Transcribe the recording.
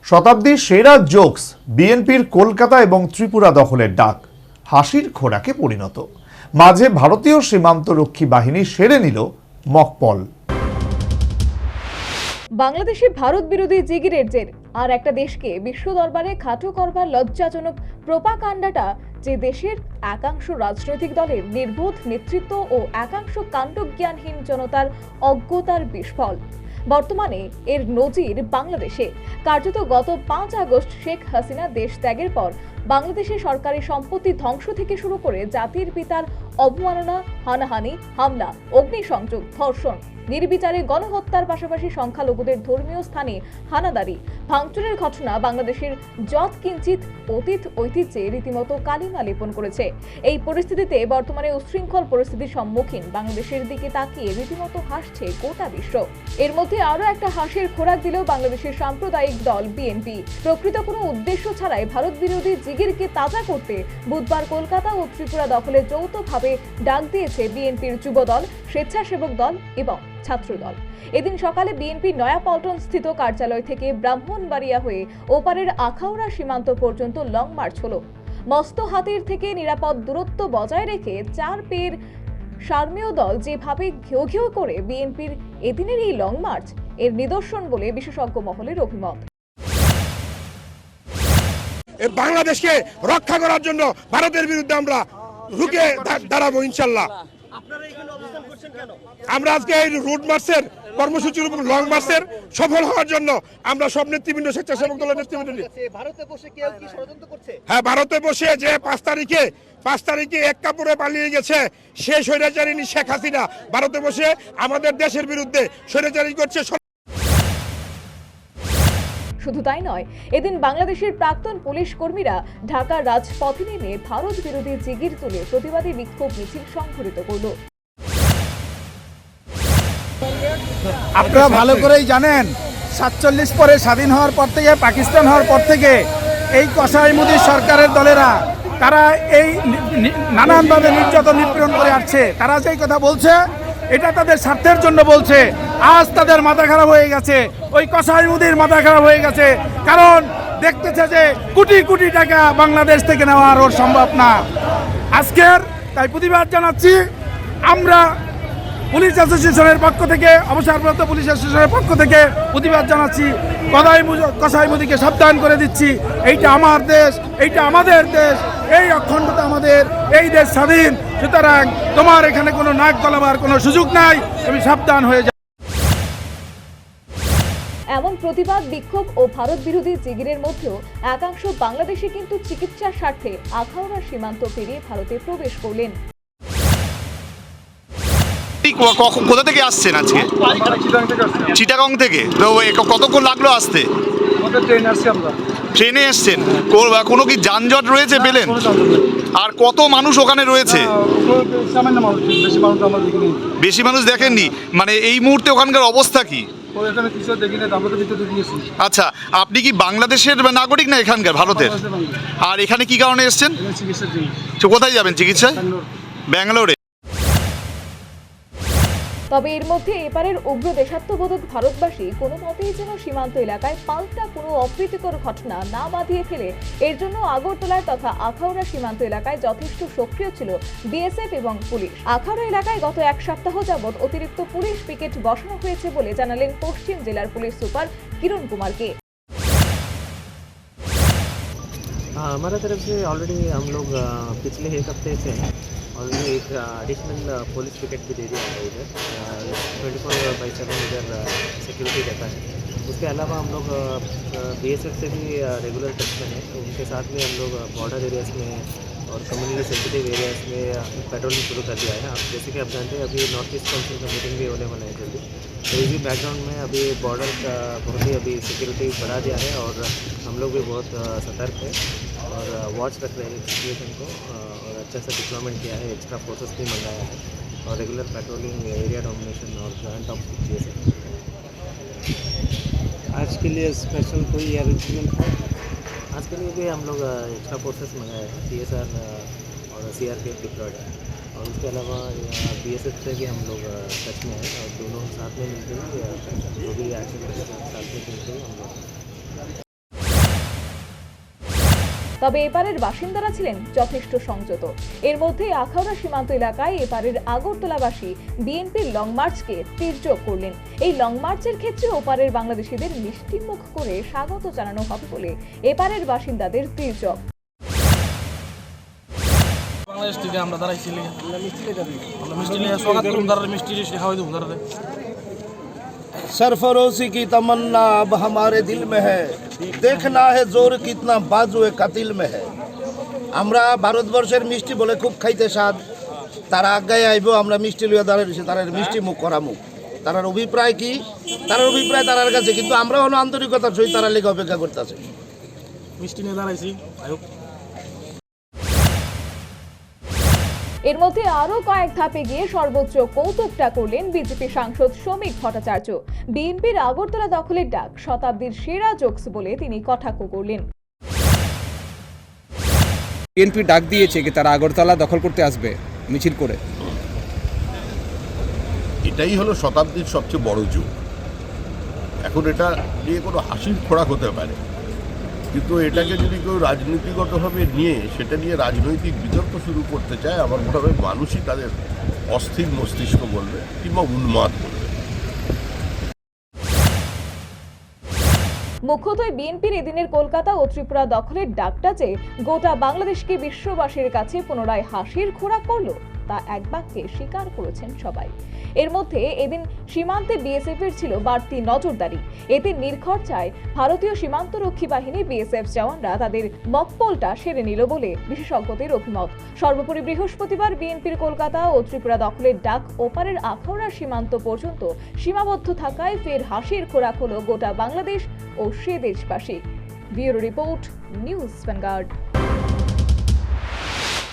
শতাব্দীর সেরা জোকস, বিএনপির কলকাতা এবং ত্রিপুরা দখলের ডাক হাসির খোরাকে পরিণত। মাঝে ভারতীয় সীমান্তরক্ষী বাহিনী সেরে নিল মকপল। বাংলাদেশে ভারত বিরোধী জিগিরের জের আর একটা দেশকে বিশ্ব দরবারে খাটো করবার লজ্জাজনক প্রোপাগান্ডাটা যে দেশের একাংশ রাজনৈতিক দলের নির্বোধ নেতৃত্ব ও একাংশ কাণ্ডজ্ঞানহীন জনতার অজ্ঞতার বিস্ফল। বর্তমানে এর নজির বাংলাদেশে। কার্যত গত 5 আগস্ট শেখ হাসিনা দেশ ত্যাগের পর বাংলাদেশের সরকারি সম্পত্তি ধ্বংস থেকে শুরু করে জাতির পিতার অবমাননা, হানাহানি, হামলা, অগ্নিসংযোগ, ধর্ষণ, নির্বিচারে গণহত্যার পাশাপাশি সংখ্যালঘুদের ধর্মীয় স্থানে হানাদারি, ভাঙচুরের ঘটনা বাংলাদেশের যৎ কিঞ্চিত অতীত ঐতিহ্যে রীতিমতো কালিমা লেপন করেছে। এই পরিস্থিতিতে বর্তমানে উচ্ছৃঙ্খল পরিস্থিতির সম্মুখীন বাংলাদেশের দিকে তাকিয়ে রীতিমতো হাসছে গোটা বিশ্ব। এর মধ্যে আরও একটা হাসির খোরাক দিল বাংলাদেশের সাম্প্রদায়িক দল বিএনপি। প্রকৃত কোনো উদ্দেশ্য ছাড়াই ভারত বিরোধী জিগিরকে তাজা করতে বুধবার কলকাতা ও ত্রিপুরা দখলে যৌথভাবে ডাক দিয়েছে বিএনপির যুব দল, স্বেচ্ছাসেবক দল এবং ছাত্রদল। এদিন সকালে বিএনপি নয়াপল্টন স্থিত কার্যালয় থেকে ব্রাহ্মণবাড়িয়া হয়ে ওপারের আখাউড়া সীমান্ত পর্যন্ত লং মার্চ হলো। মস্ত হাতির থেকে নিরাপদ দূরত্ব বজায় রেখে 4 পের শারমীয় দল যেভাবে ঘেউ ঘেউ করে বিএনপির এদিনের এই লং মার্চ এর নিদর্শন বলে বিশেষজ্ঞ মহলের অভিমত। বাংলাদেশকে রক্ষা করার জন্য ভারতের বিরুদ্ধে আমরা রুখে দাঁড়াবো ইনশাল্লাহ। আমরা আজকে এই রুট মার্চের কর্মসূচির উপর লং মার্চের সফল হওয়ার জন্য আমরা সব নেতৃবৃন্দ, স্বেচ্ছাসেবক দলের নেতৃবৃন্দ, হ্যাঁ, ভারতে বসে যে 5 তারিখে এক কাপড়ে পালিয়ে গেছে সে স্বৈরাচারিণী শেখ হাসিনা ভারতে বসে আমাদের দেশের বিরুদ্ধে স্বৈরাচারী করছে। শুধু তাই নয়, এদিন বাংলাদেশের প্রাক্তন পুলিশ কর্মীরা ঢাকার রাজপথে নেমে ভারত বিরোধী জিগির তুলে প্রতিবাদী বিক্ষোভ মিছিল সংঘটিত করল। আপনারা ভালো করেই জানেন 47 পরে স্বাধীন হওয়ার পর থেকে, পাকিস্তান হওয়ার পর থেকে এই কসাই মোদী সরকারের দলেরা তারা এই নানানভাবে নির্যাতন নিপীড়ন করে আসছে। তারা যেই কথা বলছে এটা তাদের স্বার্থের জন্য বলছে। আজ তাদের মাথা খারাপ হয়ে গেছে, ওই কসাই মোদীর মাথা খারাপ হয়ে গেছে, কারণ দেখতেছে যে কোটি কোটি টাকা বাংলাদেশ থেকে নেওয়া আর সম্ভব না। আজকের তাই প্রতিবাদ জানাচ্ছি আমরা পুলিশ অ্যাসোসিয়েশনের পক্ষ থেকে, অবসরপ্রাপ্ত পুলিশ অ্যাসোসিয়েশনের পক্ষ থেকে প্রতিবাদ জানাচ্ছি। কসাই মোদীকে সাবধান করে দিচ্ছি, এইটা আমার দেশ, এইটা আমাদের দেশ, এই অখণ্ডতা আমাদের, এই দেশ স্বাধীন, সুতরাং তোমার এখানে কোনো নাক গলাবার কোনো সুযোগ নাই, তুমি সাবধান হয়ে যাও। এমন প্রতিবাদ বিক্ষোভ ও ভারত বিরোধী জিগিরের মধ্যেও একাংশ বাংলাদেশে কিন্তু চিকিৎসার স্বার্থে আখাউড়া সীমান্ত পেরিয়ে ভারতে প্রবেশ করলেন। কোথা থেকে আসছেন আজকে? চিটাগং থেকে। তো কতক্ষণ লাগলো আসতে? ট্রেনে এসছেন? কোনো কি যানজট রয়েছে পেলেন? আর কত মানুষ ওখানে রয়েছে? বেশি মানুষ দেখেননি? মানে এই মুহূর্তে ওখানকার অবস্থা কি? আচ্ছা, আপনি কি বাংলাদেশের নাগরিক না এখানকার, ভারতের? আর এখানে কি কারণে এসছেন? কোথায় যাবেন চিকিৎসায়? ব্যাঙ্গালোরে। তবে এর মধ্যে এপারের উগ্র দেশাত্মবোধক ভারতবাসী কোনো মতেই যেন সীমান্ত এলাকায় পাল্টা কোনো অপ্রীতিকর ঘটনা না বাঁধিয়ে ফেলে, এর জন্য আগরতলার তথা আখাউড়া সীমান্ত এলাকায় যথেষ্ট সক্রিয় ছিল বিএসএফ এবং পুলিশ। আখাউড়া এলাকায় গত 1 সপ্তাহ যাবৎ অতিরিক্ত পুলিশ পিকেট বসানো হয়েছে বলে জানালেন পশ্চিম জেলার পুলিশ সুপার কিরণ কুমারকে। हमारा तरफ से ऑलरेडी हम लोग पिछले 1 हफ्ते से ऑलरेडी एक एडिशनल पुलिस पिकेट भी दे दिया है इधर। 24/7 इधर सिक्योरिटी रहता है। उसके अलावा हम लोग बीएसएफ से भी रेगुलर टच में हैं। उनके साथ में हम लोग बॉर्डर एरियाज़ में और कम्युनिटी सेंसिटिव एरियाज़ में पेट्रोलिंग शुरू कर दिया है। अब जैसे कि आप जानते हैं अभी नॉर्थ ईस्ट काउंसिल का मीटिंग भी होने वाला है जल्दी, तो इसी बैकग्राउंड में अभी बॉर्डर का बहुत ही अभी सिक्योरिटी बढ़ा दिया है और हम लोग भी बहुत सतर्क है और वॉच रख रहे हैं सिचुएशन को और अच्छा सा डिप्लॉयमेंट किया है, एक्स्ट्रा फोर्सेस भी मंगाया है और रेगुलर पेट्रोलिंग, एरिया डोमिनेशन और जॉइंट ऑफ किए। आज के लिए स्पेशल कोई अरेंजमेंट है? आज के लिए भी हम लोग एक्स्ट्रा फोर्सेस मंगाए हैं, CSR और CRPF डिप्लॉयड है और उसके अलावा BSF से भी हम लोग टच में हैं और दोनों साथ में मिलकर जो भी एक्शन साथ में मिलकर हम लोग তবে এপারের বাসিন্দারা ছিলেন যথেষ্ট সংযত। এর মধ্যে আখাউড়া সীমান্ত এলাকায় এপারের আগরতলাবাসী বিএনপির লং মার্চকে তীর্যক করলেন। এই লং মার্চের ক্ষেত্রে ওপারের বাংলাদেশিদের মিষ্টিমুখ করে স্বাগত জানানো হবে বলে এপারের বাসিন্দাদের তীর্যক। বাংলাদেশ থেকে আমরা দাঁড়াইছি আমরা মিষ্টি নিয়ে স্বাগত করুন, তারা মিষ্টি খাওয়াই দেবো তারা। सरफरोशी की तमन्ना अब हमारे दिल में है, देखना है जोर कितना बाजुए कातिल में है। আমরা ভারতবর্ষের মিষ্টি বলে খুব খাইতে স্বাদ, তারা আজ্ঞায় আইব, আমরা মিষ্টি লইয়া দাঁড়িয়েছি, তারা মিষ্টি মুখ করা মুখ। তার অভিপ্রায় কি? তার অভিপ্রায় তার কাছে, কিন্তু আমরা হলো আন্তরিকতার সহিত তারা লেগে অপেক্ষা করতেছে। মিষ্টি নিয়ে দাঁড়াইছি। এর মধ্যে আরো কয়েক ধাপে গিয়ে সর্বোচ্চ কৌতুকটা করলেন বিজেপি সাংসদ শ্রমিক ভট্টাচার্য। বিএনপির আগরতলা দখলের ডাক শতাব্দীর সেরা জোকস বলে তিনি কটাক্ষ করলেন। বিএনপি ডাক দিয়েছে কি তারা আগরতলা দখল করতে আসবে মিছিল করে। এটাই হলো শতাব্দীর সবচেয়ে বড় যুগ। এখন এটা নিয়ে কোনো হাসির খোরাক হতে পারে, কিন্তু এটাকে যদি কেউ রাজনীতিগতভাবে নিয়ে সেটা নিয়ে রাজনৈতিক বিতর্ক শুরু করতে চায়, আমার মনে হয় মানুষই তাদের অস্থির মস্তিষ্ক বলবে কিংবা উন্মাদ বলবে। মুখ্যতঃ বিএনপির এদিনের কলকাতা ও ত্রিপুরা দখলের ডাকটা যে গোটা বাংলাদেশকে বিশ্ববাসীর কাছে পুনরায় হাসির খোরাক করলো তা এক বাক্যে স্বীকার করেছেন সবাই। এর মধ্যে এদিন সীমান্তে বিএসএফ এর ছিল বাড়তি নজরদারি। এতে নির্খরচায় ভারতীয় সীমান্তরক্ষী বাহিনী বিএসএফ জওয়ানরা তাদের মকপলটা সেরে নিল বলে বিশেষজ্ঞদের অভিমত। সর্বোপরি বৃহস্পতিবার বিএনপির কলকাতা ও ত্রিপুরা দখলের ডাক ওপারের আখাউড়া সীমান্ত পর্যন্ত সীমাবদ্ধ থাকায় ফের হাসির খোরাক হলো গোটা বাংলাদেশ ও সে দেশবাসী। Bureau report, news vanguard.